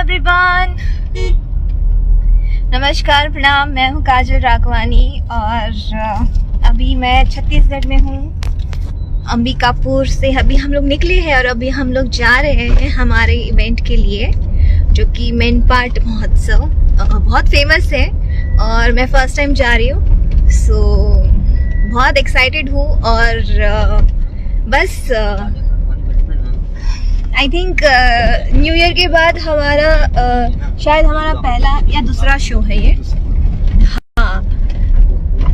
Everyone, नमस्कार, प्रणाम। मैं हूँ काजल राघवानी और अभी मैं छत्तीसगढ़ में हूँ। अंबिकापुर से अभी हम लोग निकले हैं और अभी हम लोग जा रहे हैं हमारे इवेंट के लिए, जो कि मैनपाट महोत्सव बहुत फेमस है और मैं फर्स्ट टाइम जा रही हूँ। सो बहुत एक्साइटेड हूँ और बस आई थिंक न्यू ईयर के बाद हमारा शायद हमारा पहला या दूसरा शो है ये। हाँ,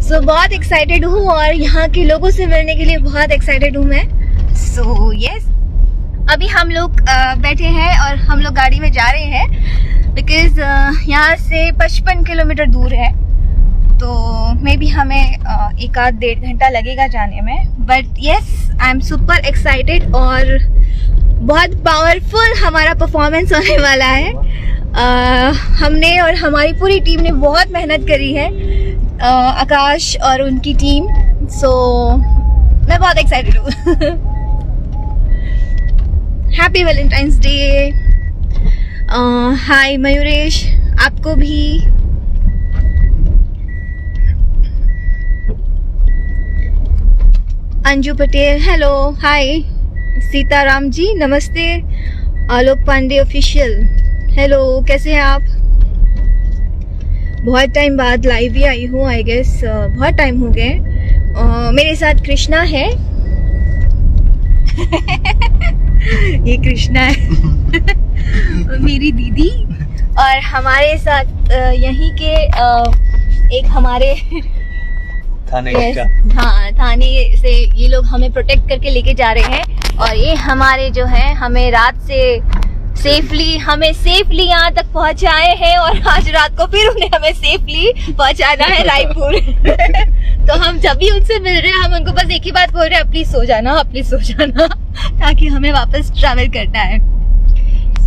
सो बहुत एक्साइटेड हूँ और यहाँ के लोगों से मिलने के लिए बहुत एक्साइटेड हूँ मैं। सो यस, अभी हम लोग बैठे हैं और हम लोग गाड़ी में जा रहे हैं बिकॉज यहाँ से 55 किलोमीटर दूर है, तो मे बी हमें एक आध 1.5 घंटा लगेगा जाने में। But yes, I am super excited और बहुत पावरफुल हमारा परफॉर्मेंस होने वाला है। हमने और हमारी पूरी टीम ने बहुत मेहनत करी है, आकाश और उनकी टीम। सो मैं बहुत एक्साइटेड हूँ। Happy Valentine's day. Hi Mayuresh, आपको भी। Anju Patel, hello, hi. सीताराम जी, नमस्ते। आलोक पांडे ऑफिशियल, हेलो, कैसे हैं आप? बहुत टाइम बाद लाइव ही आई हूँ, आई गेस बहुत टाइम हो गए। मेरे साथ कृष्णा है। ये कृष्णा है मेरी दीदी, और हमारे साथ यहीं के एक हमारे थाने हाँ, थाने से ये लोग हमें प्रोटेक्ट करके लेके जा रहे हैं। और ये हमारे जो है हमें रात से हमें सेफली यहाँ तक पहुँचाए हैं और आज रात को फिर उन्हें हमें सेफली पहुँचाना है रायपुर। तो हम जब भी उनसे मिल रहे हैं हम उनको बस एक ही बात बोल रहे हैं, प्लीज सो जाना, प्लीज सो जाना, ताकि हमें वापस ट्रैवल करना है।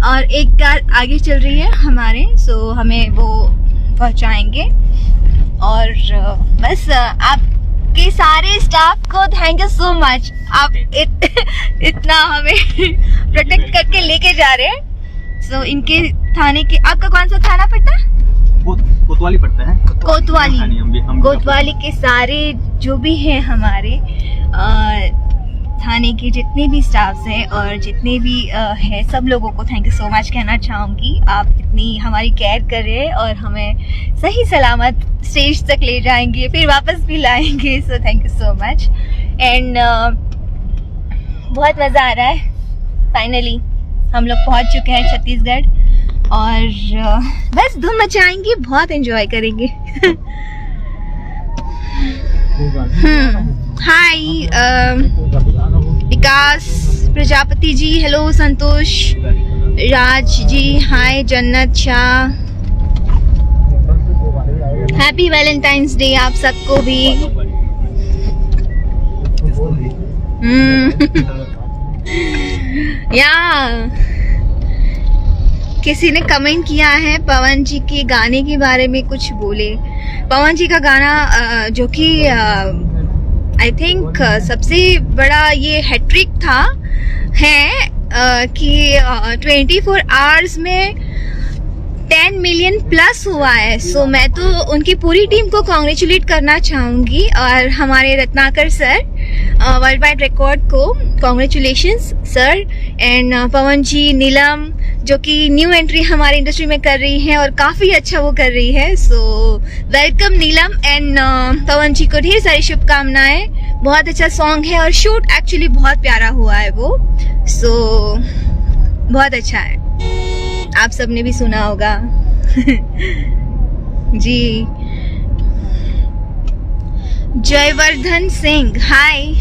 और एक कार आगे चल रही है हमारे, सो हमें वो पहुँचाएंगे। और बस आपके सारे स्टाफ को थैंक यू सो मच। आप इतना हमें प्रोटेक्ट करके लेके जा रहे हैं। सो इनके थाने के, आपका कौन सा थाना पड़ता है? कोतवाली पड़ता है। कोतवाली के सारे जो भी हैं हमारे थाने के जितने भी स्टाफ्स हैं और जितने भी हैं, सब लोगों को थैंक यू सो मच कहना चाहूँगी। आप इतनी हमारी केयर कर रहे हैं और हमें सही सलामत स्टेज तक ले जाएंगे, फिर वापस भी लाएंगे। सो thank you so much. And बहुत मज़ा आ रहा है। फाइनली हम लोग पहुँच चुके हैं छत्तीसगढ़ और बस धूम मचाएंगे, बहुत एंजॉय करेंगे। हाय विकास प्रजापति जी, हेलो। संतोष राज जी, हाय। जन्नत शाह, हैप्पी वैलेंटाइंस डे आप सबको भी। या किसी ने कमेंट किया है पवन जी के गाने के बारे में कुछ बोले। पवन जी का गाना जो कि आई थिंक सबसे बड़ा ये हैट्रिक था कि 24 आवर्स में 10 मिलियन प्लस हुआ है। सो मैं तो उनकी पूरी टीम को कॉन्ग्रेचुलेट करना चाहूँगी और हमारे Ratnakar sir world wide record को कॉन्ग्रेचुलेशंस सर। एंड पवन जी, नीलम जो कि न्यू एंट्री हमारी इंडस्ट्री में कर रही है और काफ़ी अच्छा वो कर रही है। सो वेलकम नीलम एंड पवन जी को ढेर सारी शुभकामनाएं। बहुत अच्छा सॉन्ग है और शूट एक्चुअली बहुत प्यारा हुआ है वो। सो बहुत अच्छा है, आप सबने भी सुना होगा। जी। Jayvardhan Singh, hi,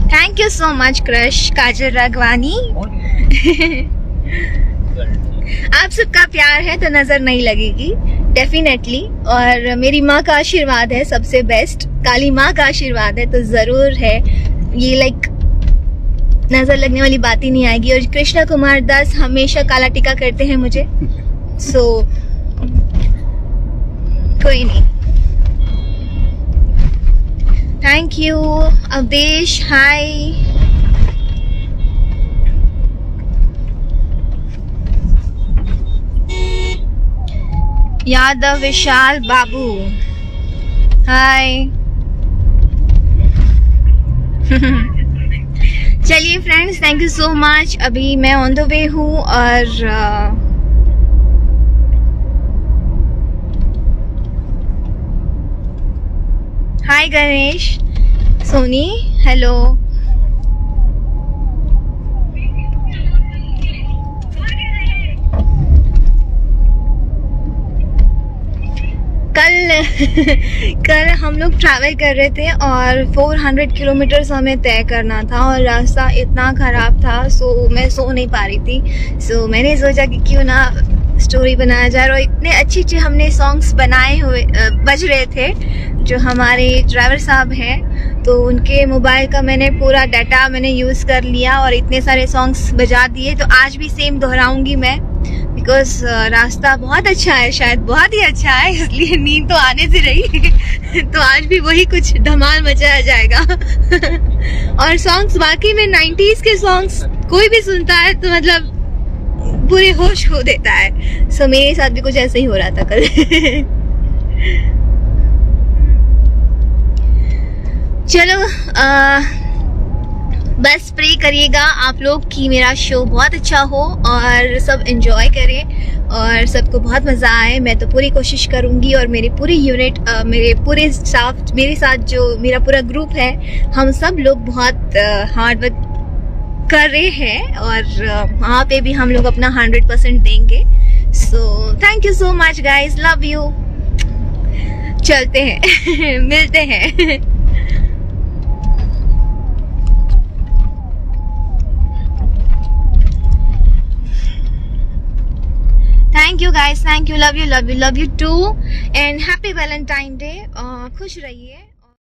thank you so much crush Kajal Raghavani. आप सबका प्यार है तो नजर नहीं लगेगी डेफिनेटली, और मेरी माँ का आशीर्वाद है सबसे बेस्ट, काली माँ का आशीर्वाद है तो जरूर है ये, लाइक नजर लगने वाली बात ही नहीं आएगी। और कृष्णा कुमार दास हमेशा काला टीका करते हैं मुझे। सो कोई नहीं, थैंक यू। अवधेश, हाय। यादव विशाल बाबू, हाय। चलिए friends, thank you so much. अभी मैं ऑन द वे हूँ और हाय गणेश, सोनी, हेलो। कल हम लोग ट्रैवल कर रहे थे और 400 किलोमीटर्स हमें तय करना था और रास्ता इतना ख़राब था, सो मैं सो नहीं पा रही थी। सो मैंने सोचा कि क्यों ना स्टोरी बनाया जाए। और इतने अच्छे हमने सॉन्ग्स बनाए हुए बज रहे थे। जो हमारे ड्राइवर साहब हैं, तो उनके मोबाइल का मैंने पूरा डाटा मैंने यूज़ कर लिया और इतने सारे सॉन्ग्स बजा दिए। तो आज भी सेम दोहराऊंगी मैं, बिकॉज रास्ता बहुत अच्छा है, शायद बहुत ही अच्छा है, इसलिए नींद तो आने से रही। तो आज भी वही कुछ धमाल मचाया जाएगा। और सॉन्ग्स बाकी में 90s के सॉन्ग्स कोई भी सुनता है तो मतलब पूरे होश खो देता है। सो मेरे साथ भी कुछ ऐसा ही हो रहा था कल। चलो बस प्रे करिएगा आप लोग कि मेरा शो बहुत अच्छा हो और सब एंजॉय करें और सबको बहुत मज़ा आए। मैं तो पूरी कोशिश करूँगी और मेरी पूरी यूनिट, मेरे पूरे स्टाफ, मेरे साथ जो मेरा पूरा ग्रुप है, हम सब लोग बहुत हार्ड वर्क कर रहे हैं और वहाँ पे भी हम लोग अपना 100% देंगे। So thank you so much guys, love you. चलते हैं, मिलते हैं। Thank you guys, thank you, love you, love you, love you too and happy Valentine Day. खुश रहिए।